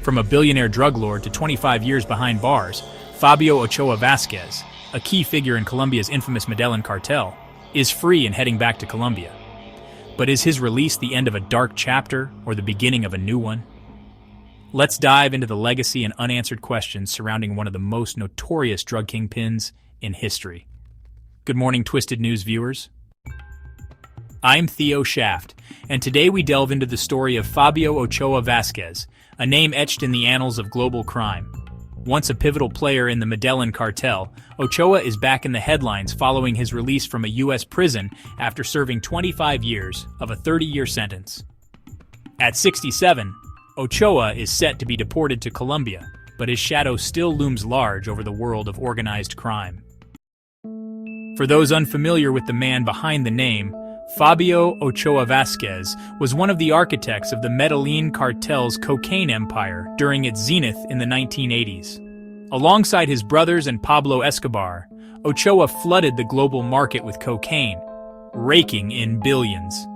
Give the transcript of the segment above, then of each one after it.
From a billionaire drug lord to 25 years behind bars, Fabio Ochoa Vásquez, a key figure in Colombia's infamous Medellin Cartel, is free and heading back to Colombia. But is his release the end of a dark chapter or the beginning of a new one? Let's dive into the legacy and unanswered questions surrounding one of the most notorious drug kingpins in history. Good morning, Twisted News viewers. I'm Theo Shaft, and today we delve into the story of Fabio Ochoa Vásquez, a name etched in the annals of global crime. Once a pivotal player in the Medellin Cartel, Ochoa is back in the headlines following his release from a U.S. prison after serving 25 years of a 30-year sentence. At 67, Ochoa is set to be deported to Colombia, but his shadow still looms large over the world of organized crime. For those unfamiliar with the man behind the name, Fabio Ochoa Vásquez was one of the architects of the Medellin Cartel's cocaine empire during its zenith in the 1980s. Alongside his brothers and Pablo Escobar, Ochoa flooded the global market with cocaine, raking in billions.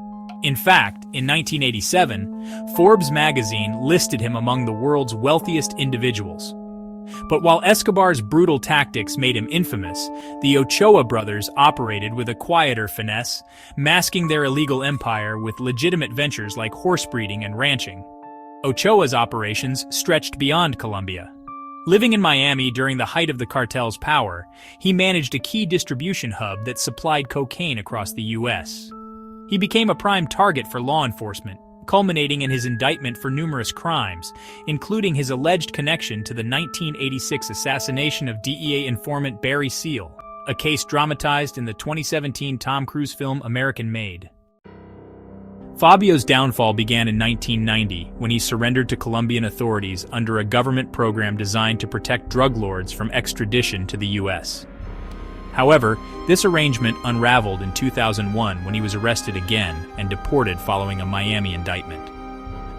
In fact, in 1987, Forbes magazine listed him among the world's wealthiest individuals. But while Escobar's brutal tactics made him infamous, the Ochoa brothers operated with a quieter finesse, masking their illegal empire with legitimate ventures like horse breeding and ranching. Ochoa's operations stretched beyond Colombia. Living in Miami during the height of the cartel's power, he managed a key distribution hub that supplied cocaine across the U.S. He became a prime target for law enforcement, culminating in his indictment for numerous crimes, including his alleged connection to the 1986 assassination of DEA informant Barry Seal, a case dramatized in the 2017 Tom Cruise film American Made. Fabio's downfall began in 1990 when he surrendered to Colombian authorities under a government program designed to protect drug lords from extradition to the U.S. However, this arrangement unraveled in 2001 when he was arrested again and deported following a Miami indictment.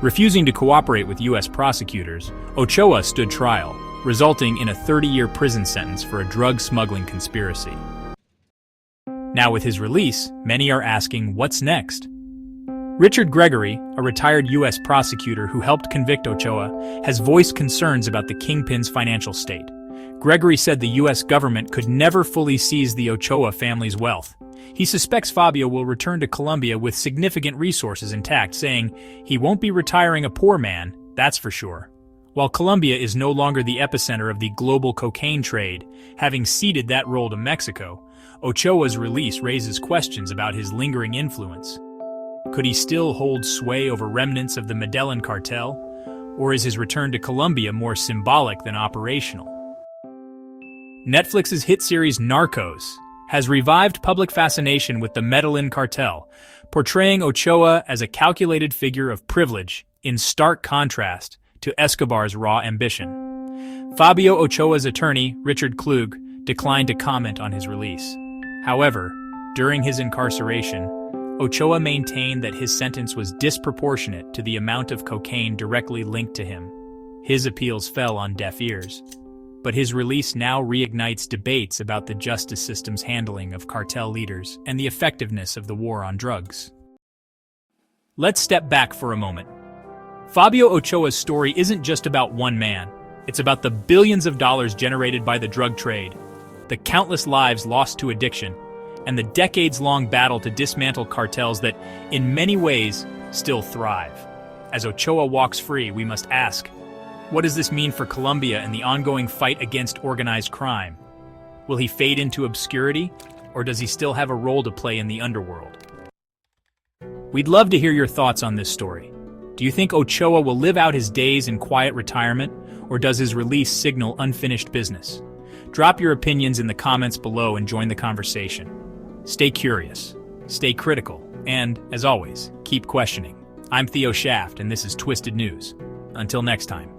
Refusing to cooperate with U.S. prosecutors, Ochoa stood trial, resulting in a 30-year prison sentence for a drug smuggling conspiracy. Now with his release, many are asking, what's next? Richard Gregory, a retired U.S. prosecutor who helped convict Ochoa, has voiced concerns about the kingpin's financial state. Gregory said the U.S. government could never fully seize the Ochoa family's wealth. He suspects Fabio will return to Colombia with significant resources intact, saying he won't be retiring a poor man, that's for sure. While Colombia is no longer the epicenter of the global cocaine trade, having ceded that role to Mexico, Ochoa's release raises questions about his lingering influence. Could he still hold sway over remnants of the Medellin Cartel, or is his return to Colombia more symbolic than operational? Netflix's hit series Narcos has revived public fascination with the Medellin Cartel, portraying Ochoa as a calculated figure of privilege in stark contrast to Escobar's raw ambition. Fabio Ochoa's attorney, Richard Klug, declined to comment on his release. However, during his incarceration, Ochoa maintained that his sentence was disproportionate to the amount of cocaine directly linked to him. His appeals fell on deaf ears. But his release now reignites debates about the justice system's handling of cartel leaders and the effectiveness of the war on drugs. Let's step back for a moment. Fabio Ochoa's story isn't just about one man. It's about the billions of dollars generated by the drug trade, the countless lives lost to addiction, and the decades-long battle to dismantle cartels that, in many ways, still thrive. As Ochoa walks free, we must ask, what does this mean for Colombia and the ongoing fight against organized crime? Will he fade into obscurity, or does he still have a role to play in the underworld? We'd love to hear your thoughts on this story. Do you think Ochoa will live out his days in quiet retirement, or does his release signal unfinished business? Drop your opinions in the comments below and join the conversation. Stay curious, stay critical, and, as always, keep questioning. I'm Theo Shaft, and this is Twisted News. Until next time.